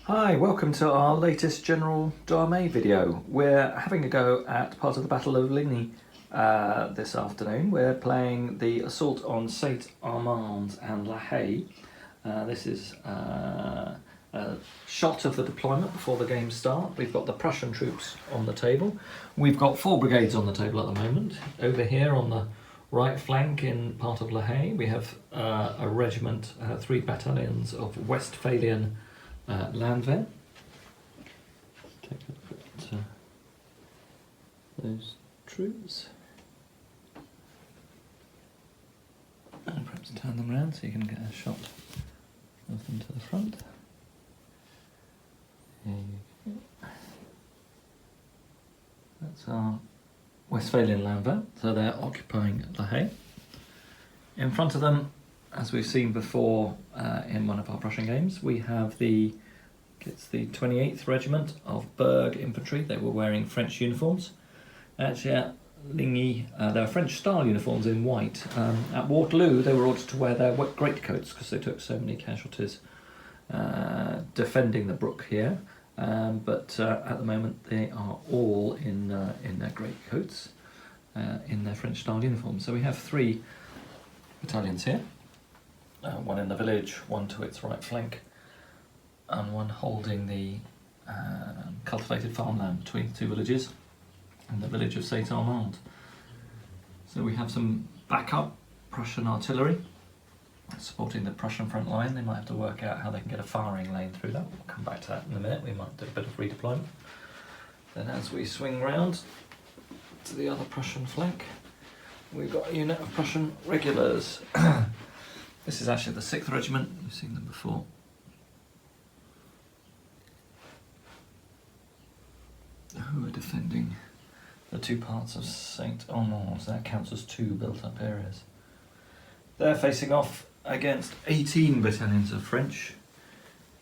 Hi, welcome to our latest General d'Armée video. We're having a go at part of the Battle of Ligny this afternoon. We're playing the assault on Saint Armand and La Haye. This is a shot of the deployment before the game start. We've got the Prussian troops on the table. We've got 4 brigades on the table at the moment. Over here on the right flank in part of La Haye, we have a regiment, 3 battalions of Westphalian Landwehr. Take a look at those troops. And perhaps turn them around so you can get a shot of them to the front. There you go. That's our Westphalian Landwehr, so they're occupying La Haye. In front of them, as we've seen before in one of our Prussian games, we have the 28th Regiment of Berg Infantry. They were wearing French uniforms. Actually at Ligny, they were French style uniforms in white. At Waterloo they were ordered to wear their greatcoats because they took so many casualties defending the brook here. But at the moment they are all in their greatcoats, in their French style uniforms. So we have 3 battalions here. One in the village, one to its right flank, and one holding the cultivated farmland between the 2 villages and the village of Saint Armand. So we have some backup Prussian artillery supporting the Prussian front line. They might have to work out how they can get a firing lane through that. We'll come back to that in a minute. We might do a bit of redeployment. Then as we swing round to the other Prussian flank, we've got a unit of Prussian regulars. This is actually the 6th Regiment, you've seen them before. Who are defending the 2 parts of Saint Armand, so that counts as 2 built up areas. They're facing off against 18 battalions of French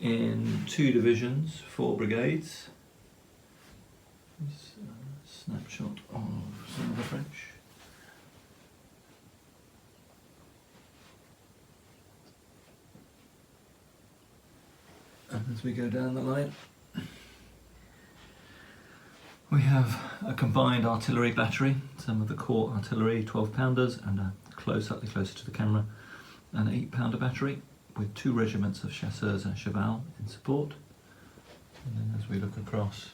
in 2 divisions, 4 brigades. This snapshot of some of the French. And as we go down the line, we have a combined artillery battery, some of the core artillery, 12-pounders, and slightly closer to the camera, an 8-pounder battery with 2 regiments of chasseurs and cheval in support. And then as we look across,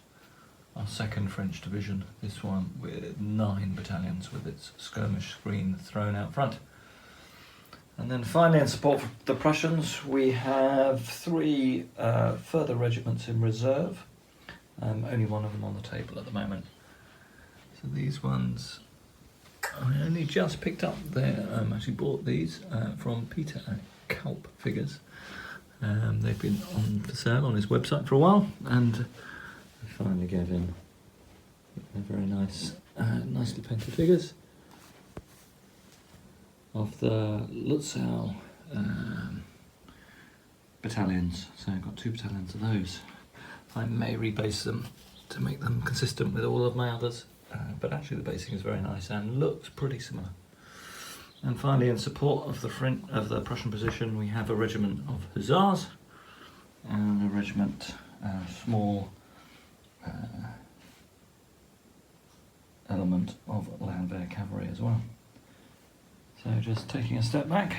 our 2nd French division, this one with 9 battalions with its skirmish screen thrown out front. And then finally, in support for the Prussians, we have 3 further regiments in reserve. Only one of them on the table at the moment. So these ones, I only just picked up there, actually bought these from Peter at Culp Figures. They've been on for sale on his website for a while, and I finally gave in. They're very nice, nicely painted figures of the Lutzow battalions. So I've got 2 battalions of those. I may rebase them to make them consistent with all of my others, but actually the basing is very nice and looks pretty similar. And finally, in support of the Prussian position, we have a regiment of hussars and a regiment, small element of Landwehr cavalry as well. So just taking a step back,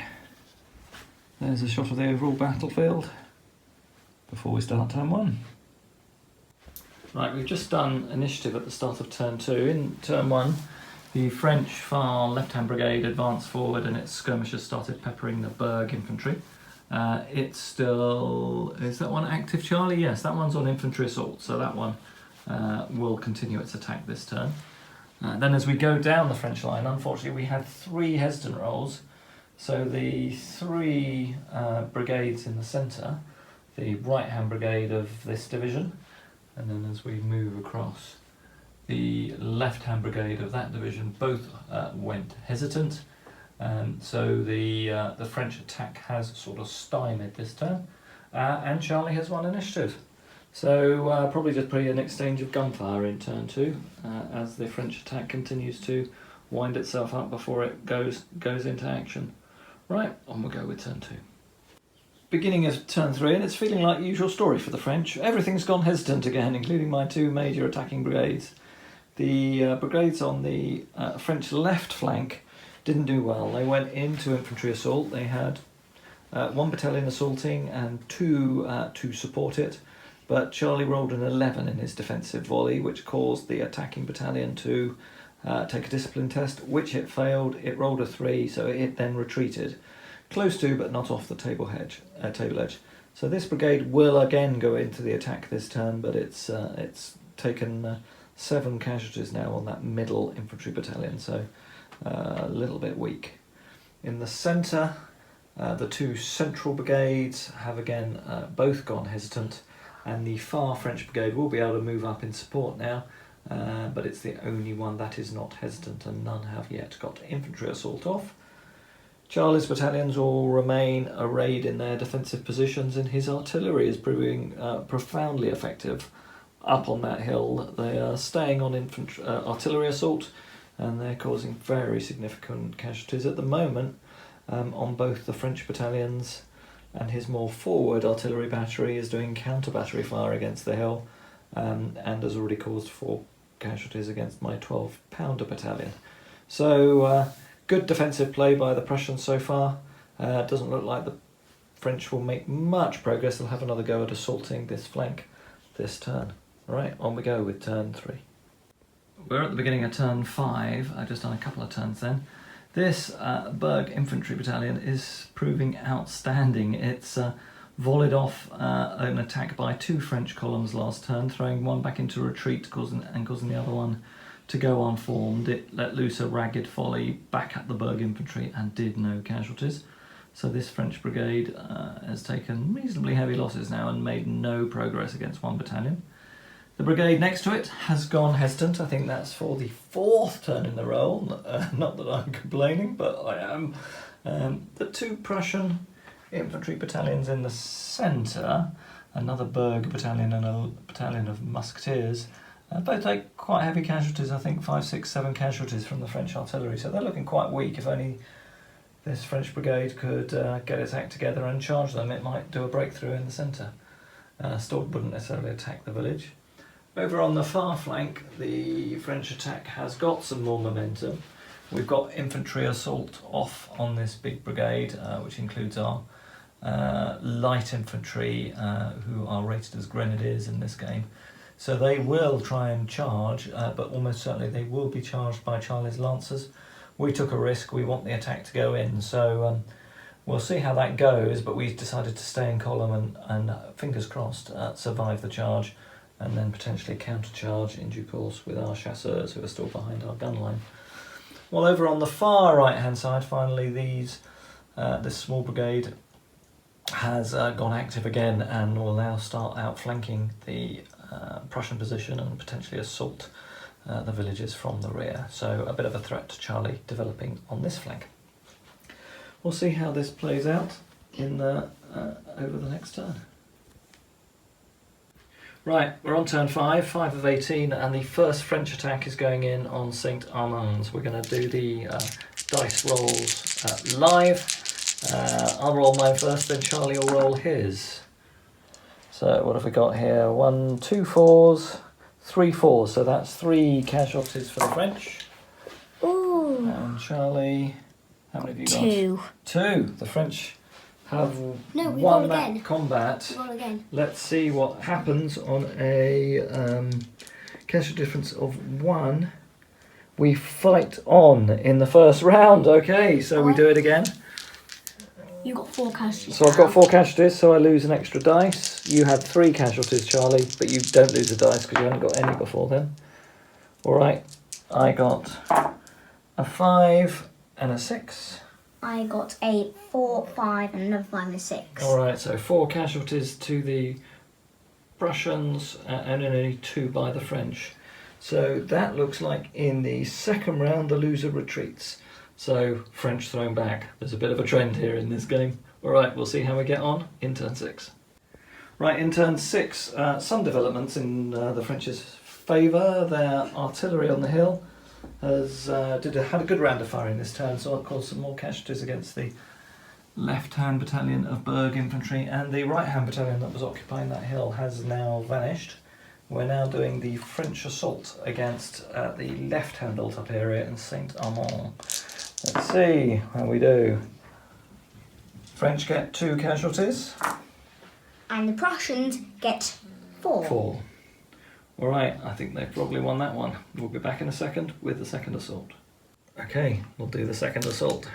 there's a shot of the overall battlefield before we start turn 1. Right, we've just done initiative at the start of turn 2. In turn 1, the French far left-hand brigade advanced forward and its skirmishers started peppering the Berg infantry. It's still, is that one active, Charlie? Yes, that one's on infantry assault, so that one will continue its attack this turn. Then as we go down the French line, unfortunately we had 3 hesitant rolls, so the 3 brigades in the centre, the right-hand brigade of this division, and then as we move across, the left-hand brigade of that division both went hesitant, so the French attack has sort of stymied this turn, and Charlie has won initiative. So probably just an exchange of gunfire in turn 2 as the French attack continues to wind itself up before it goes into action. Right, on we'll go with turn 2. beginning of turn 3, and it's feeling like the usual story for the French. Everything's gone hesitant again, including my 2 major attacking brigades. The brigades on the French left flank didn't do well. They went into infantry assault. They had 1 battalion assaulting and 2 to support it, but Charlie rolled an 11 in his defensive volley, which caused the attacking battalion to take a discipline test, which it failed. It rolled a 3, so it then retreated. Close to, but not off the table edge. So this brigade will again go into the attack this turn, but it's taken 7 casualties now on that middle infantry battalion, so a little bit weak. In the centre, the 2 central brigades have again both gone hesitant, and the far French brigade will be able to move up in support now, but it's the only one that is not hesitant, and none have yet got infantry assault off. Charlie's battalions will remain arrayed in their defensive positions, and his artillery is proving profoundly effective up on that hill. They are staying on infantry artillery assault, and they're causing very significant casualties at the moment on both the French battalions, and his more forward artillery battery is doing counter battery fire against the hill, and has already caused 4 casualties against my 12-pounder battalion. So good defensive play by the Prussians so far. Doesn't look like the French will make much progress. They'll have another go at assaulting this flank this turn. Right, on we go with turn 3. We're at the beginning of turn 5. I've just done a couple of turns then. This Berg infantry battalion is proving outstanding. It's volleyed off an attack by 2 French columns last turn, throwing one back into retreat causing the other one to go unformed. It let loose a ragged volley back at the Berg infantry and did no casualties. So this French brigade has taken reasonably heavy losses now and made no progress against 1 battalion. The brigade next to it has gone hesitant. I think that's for the 4th turn in the row. Not that I'm complaining, but I am. The 2 Prussian infantry battalions in the centre, another Berg battalion and a battalion of musketeers, both take quite heavy casualties. I think 5, 6, 7 casualties from the French artillery, so they're looking quite weak. If only this French brigade could get its act together and charge them, it might do a breakthrough in the centre. Still wouldn't necessarily attack the village. Over on the far flank, the French attack has got some more momentum. We've got infantry assault off on this big brigade, which includes our light infantry, who are rated as grenadiers in this game. So they will try and charge, but almost certainly they will be charged by Charlie's Lancers. We took a risk, we want the attack to go in, so we'll see how that goes, but we decided to stay in column and fingers crossed, survive the charge, and then potentially counter-charge in due course with our chasseurs who are still behind our gun line. Well, over on the far right-hand side, finally, this small brigade has gone active again and will now start outflanking the Prussian position and potentially assault the villages from the rear. So a bit of a threat to Charlie developing on this flank. We'll see how this plays out in over the next turn. Right, we're on turn 5 of 18, and the first French attack is going in on St. Armand. We're going to do the dice rolls live. I'll roll mine first, then Charlie will roll his. So what have we got here? 1, 2 4s, 3 4s. So that's 3 casualties for the French. Ooh. And Charlie, how many have you got? 2. 2. The French have No, we won roll that again. combat. Roll again. Let's see what happens on a casualty difference of 1. We fight on in the first round. Okay, so we do it again. You got 4 casualties. So I've got 4 casualties, so I lose an extra dice. You had 3 casualties, Charlie, but you don't lose a dice because you haven't got any before then. Alright, I got a 5 and a 6. I got a 4, 5, and another 5 and 6. Alright, so 4 casualties to the Prussians and only 2 by the French. So that looks like in the second round the loser retreats. So French thrown back. There's a bit of a trend here in this game. Alright, we'll see how we get on in turn 6. Right, in turn 6, some developments in the French's favour. Their artillery on the hill has had a good round of firing this turn, so I'll cause some more casualties against the left-hand battalion of Berg infantry, and the right-hand battalion that was occupying that hill has now vanished. We're now doing the French assault against the left-hand built-up area in Saint Armand. Let's see how we do. French get 2 casualties. And the Prussians get 4. 4. All right, I think they've probably won that one. We'll be back in a second with the second assault. Okay, we'll do the second assault.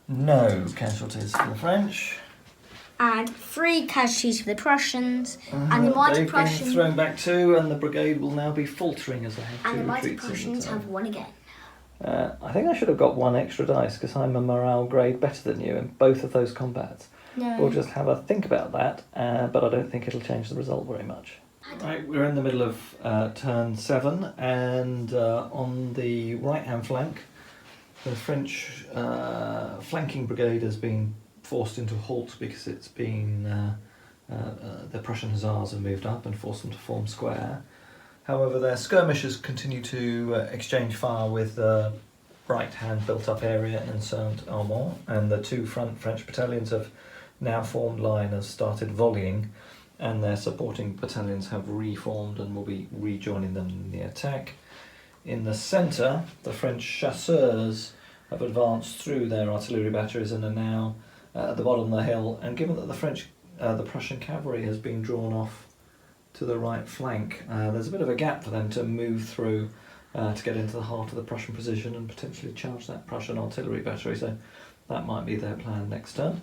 No casualties for the French. And 3 casualties for the Prussians. And the mighty They've Prussians. been thrown back 2, and the brigade will now be faltering as they have And to the mighty retreat. Prussians have won again. I think I should have got 1 extra dice because I'm a morale grade better than you in both of those combats. No. We'll just have a think about that, but I don't think it'll change the result very much. Right, we're in the middle of turn 7, and on the right-hand flank, the French flanking brigade has been forced into a halt because it's been the Prussian hussars have moved up and forced them to form square. However, their skirmishers continue to exchange fire with the right-hand built-up area in Saint-Armand, and the 2 front French battalions have now formed line, have started volleying, and their supporting battalions have reformed and will be rejoining them in the attack. In the centre, the French chasseurs have advanced through their artillery batteries and are now at the bottom of the hill, and given that the Prussian cavalry has been drawn off to the right flank, there's a bit of a gap for them to move through to get into the heart of the Prussian position and potentially charge that Prussian artillery battery, so that might be their plan next turn.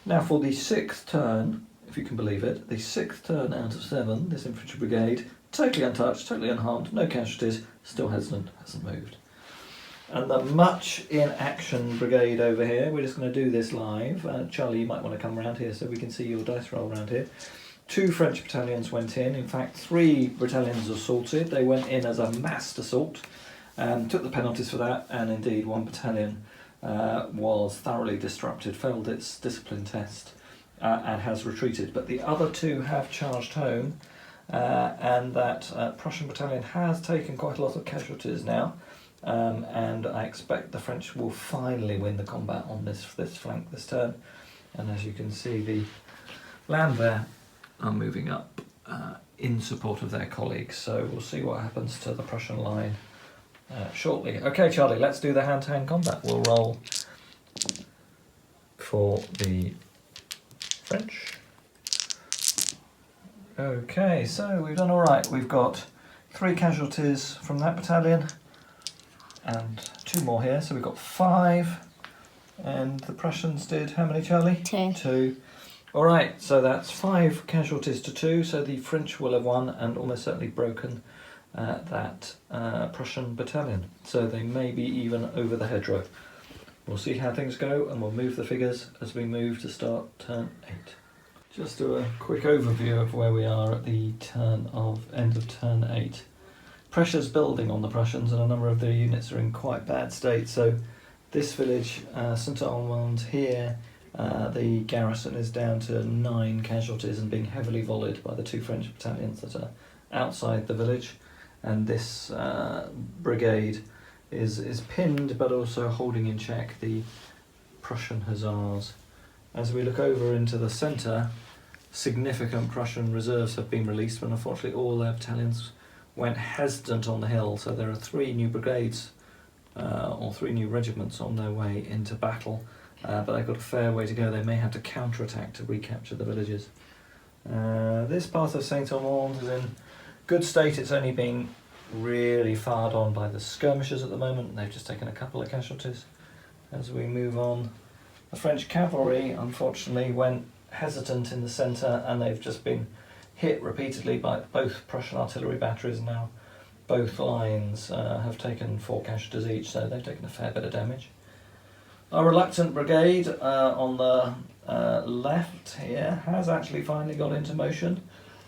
Now for the 6th turn, if you can believe it, the 6th turn out of 7, this infantry brigade, totally untouched, totally unharmed, no casualties, still hesitant, hasn't moved. And the much in action brigade over here, we're just going to do this live. Charlie, you might want to come around here so we can see your dice roll around here. 2 French battalions went in fact 3 battalions assaulted. They went in as a massed assault, took the penalties for that, and indeed 1 battalion was thoroughly disrupted, failed its discipline test, and has retreated. But the other 2 have charged home, and that Prussian battalion has taken quite a lot of casualties now, and I expect the French will finally win the combat on this flank this turn. And as you can see, the Landwehr are moving up in support of their colleagues, so we'll see what happens to the Prussian line shortly. Okay, Charlie, let's do the hand-to-hand combat. We'll roll for the French. Okay, so we've done all right. We've got 3 casualties from that battalion and 2 more here, so we've got 5. And the Prussians did how many, Charlie? 2. 2. All right, so that's 5 casualties to 2, so the French will have won and almost certainly broken that Prussian battalion. So they may be even over the hedgerow. We'll see how things go, and we'll move the figures as we move to start turn 8. Just do a quick overview of where we are at the end of turn 8. Pressure's building on the Prussians, and a number of their units are in quite bad state. So this village, Saint-Armand here, the garrison is down to 9 casualties and being heavily volleyed by the 2 French battalions that are outside the village, and this brigade is pinned but also holding in check the Prussian hussars. As we look over into the centre, significant Prussian reserves have been released, but unfortunately all their battalions went hesitant on the hill, so there are 3 new brigades or 3 new regiments on their way into battle. But they've got a fair way to go. They may have to counter-attack to recapture the villages. This part of Saint-Armand is in good state. It's only been really fired on by the skirmishers at the moment. They've just taken a couple of casualties. As we move on, the French cavalry, unfortunately, went hesitant in the centre, and they've just been hit repeatedly by both Prussian artillery batteries now. Both lines have taken 4 casualties each, so they've taken a fair bit of damage. Our reluctant brigade on the left here has actually finally got into motion,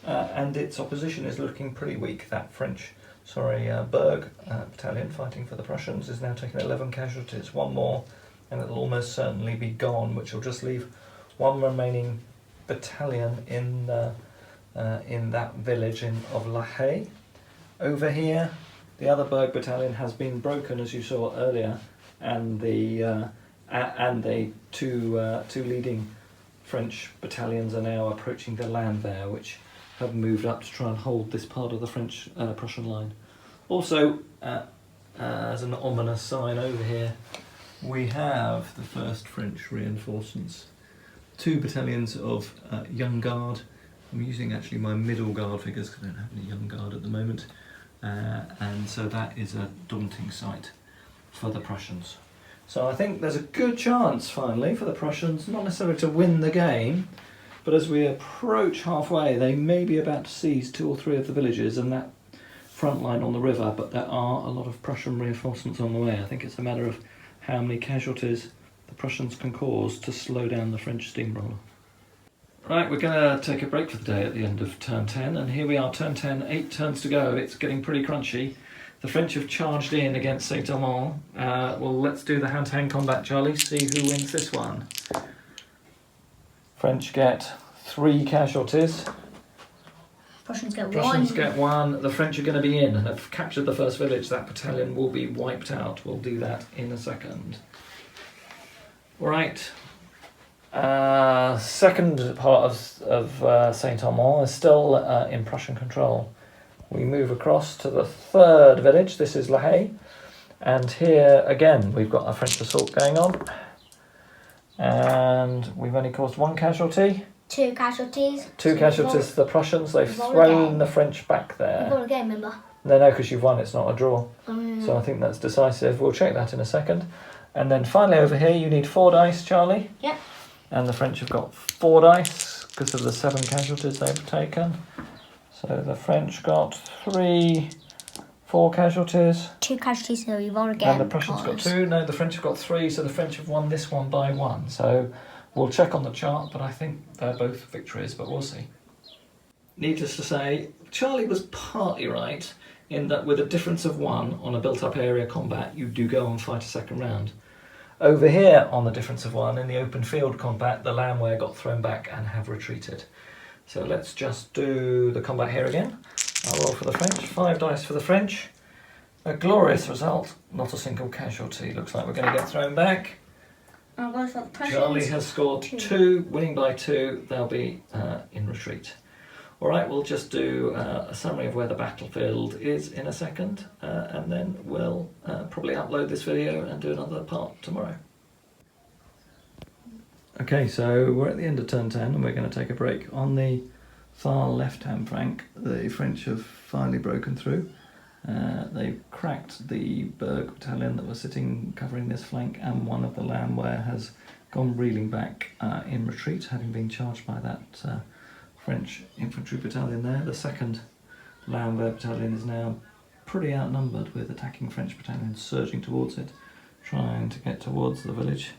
and its opposition is looking pretty weak. That Berg battalion fighting for the Prussians is now taking 11 casualties, 1 more and it'll almost certainly be gone, which will just leave 1 remaining battalion in that village of Ligny. Over here, the other Berg battalion has been broken, as you saw earlier, and the and the two leading French battalions are now approaching the land there, which have moved up to try and hold this part of the French Prussian line. Also, as an ominous sign over here, we have the first French reinforcements. 2 battalions of young guard. I'm using actually my middle guard figures because I don't have any young guard at the moment. And so that is a daunting sight for the Prussians. So I think there's a good chance finally for the Prussians, not necessarily to win the game, but as we approach halfway they may be about to seize 2 or 3 of the villages and that front line on the river, but there are a lot of Prussian reinforcements on the way. I think it's a matter of how many casualties the Prussians can cause to slow down the French steamroller. Right, we're going to take a break for the day at the end of turn 10, and here we are, turn 10, 8 turns to go. It's getting pretty crunchy. The French have charged in against Saint-Armand. Well, let's do the hand-to-hand combat, Charlie, see who wins this one. French get 3 casualties. Prussians get 1. Prussians get 1. The French are going to be in and have captured the first village. That battalion will be wiped out. We'll do that in a second. Right. Second part of Saint-Armand is still in Prussian control. We move across to the 3rd village. This is La Haye. And here again we've got a French assault going on. And we've only caused 1 casualty. 2 casualties. 2 casualties to the Prussians. They've thrown the French back there. We've got a game, remember? No, because you've won, it's not a draw. So I think that's decisive. We'll check that in a second. And then finally over here you need 4 dice, Charlie. Yep. And the French have got 4 dice because of the 7 casualties they've taken. So the French got 4 casualties. 2 casualties, so we've rolled again. And the Prussians got 2. No, the French have got 3, so the French have won this one by 1. So we'll check on the chart, but I think they're both victories, but we'll see. Needless to say, Charlie was partly right in that with a difference of 1 on a built-up area combat, you do go and fight a second round. Over here, on the difference of 1, in the open field combat, the landwehr got thrown back and have retreated. So let's just do the combat here again. I'll roll for the French. 5 dice for the French. A glorious result. Not a single casualty. Looks like we're going to get thrown back. Charlie has scored 2, winning by 2. They'll be in retreat. Alright, we'll just do a summary of where the battlefield is in a second, and then we'll probably upload this video and do another part tomorrow. Okay, so we're at the end of turn 10 and we're going to take a break. On the far left-hand flank, the French have finally broken through. They've cracked the Berg battalion that was sitting covering this flank, and one of the landwehr has gone reeling back in retreat, having been charged by that French infantry battalion there. The 2nd landwehr battalion is now pretty outnumbered, with attacking French battalions surging towards it, trying to get towards the village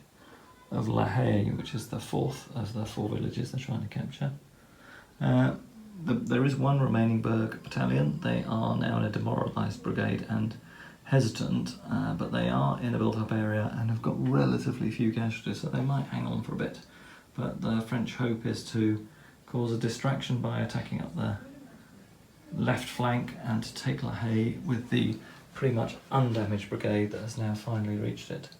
of La Haye, which is the 4th of the 4 villages they're trying to capture. There is 1 remaining Berg battalion. They are now in a demoralised brigade and hesitant, but they are in a built-up area and have got relatively few casualties, so they might hang on for a bit. But the French hope is to cause a distraction by attacking up the left flank and to take La Haye with the pretty much undamaged brigade that has now finally reached it.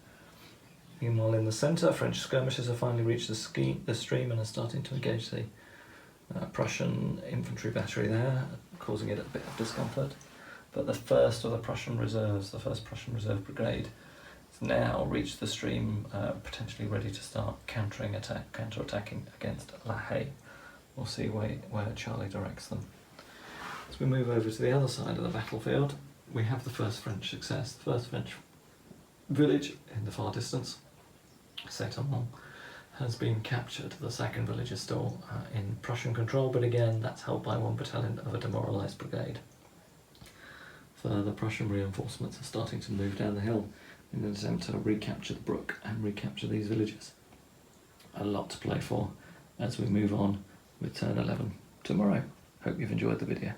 Meanwhile in the centre, French skirmishers have finally reached the stream and are starting to engage the Prussian infantry battery there, causing it a bit of discomfort. But the first of the Prussian reserves, the 1st Prussian Reserve Brigade, has now reached the stream, potentially ready to start counter-attacking against La Haye. We'll see where Charlie directs them. As we move over to the other side of the battlefield, we have the first French success, the first French village in the far distance, Saint-Armand, has been captured. The 2nd village is still in Prussian control, but again that's held by 1 battalion of a demoralised brigade. Further Prussian reinforcements are starting to move down the hill in an attempt to recapture the brook and recapture these villages. A lot to play for as we move on with turn 11 tomorrow. Hope you've enjoyed the video.